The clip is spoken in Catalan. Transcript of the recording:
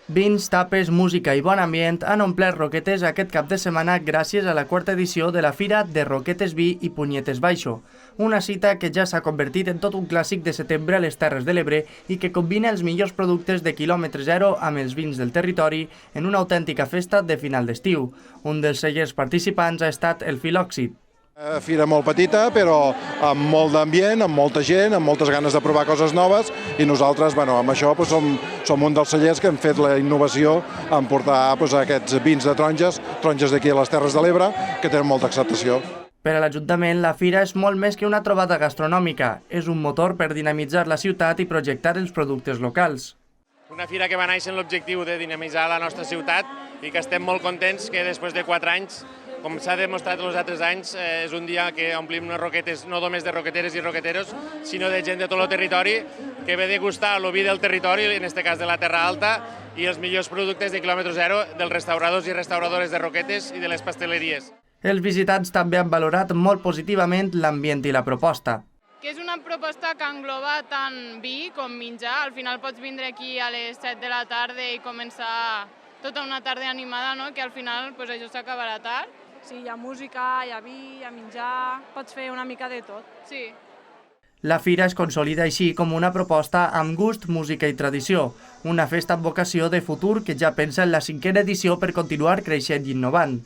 Vins, tapes, música i bon ambient han omplert Roquetes aquest cap de setmana gràcies a la quarta edició de la Fira de Roquetes Vi i Punyetes Baixo, una cita que ja s'ha convertit en tot un clàssic de setembre a les Terres de l'Ebre i que combina els millors productes de quilòmetre zero amb els vins del territori en una autèntica festa de final d'estiu. Un dels cellers participants ha estat el Filòxid. Fira molt petita, però amb molt d'ambient, amb molta gent, amb moltes ganes de provar coses noves, i nosaltres, amb això som un dels cellers que hem fet la innovació en portar aquests vins de taronges d'aquí a les Terres de l'Ebre, que tenen molta acceptació. Per a l'Ajuntament, la fira és molt més que una trobada gastronòmica. És un motor per dinamitzar la ciutat i projectar els productes locals. Una fira que va néixer amb l'objectiu de dinamitzar la nostra ciutat i que estem molt contents que després de 4 anys, com s'ha demostrat els altres anys, és un dia que omplim unes roquetes no només de roqueteres i roqueteros, sinó de gent de tot el territori que ve de gustar el vi del territori, en aquest cas de la Terra Alta, i els millors productes de quilòmetre zero dels restauradors i restauradores de roquetes i de les pasteleries. Els visitants també han valorat molt positivament l'ambient i la proposta. Que és una proposta que engloba tant vi com menjar. Al final pots vindre aquí a les 7 de la tarda i començar tota una tarda animada, no? Que al final això s'acabarà tard. Sí, hi ha música, hi ha vi, hi ha menjar, pots fer una mica de tot. Sí. La fira es consolida així com una proposta amb gust, música i tradició, una festa amb vocació de futur que ja pensa en la 5a edició per continuar creixent i innovant.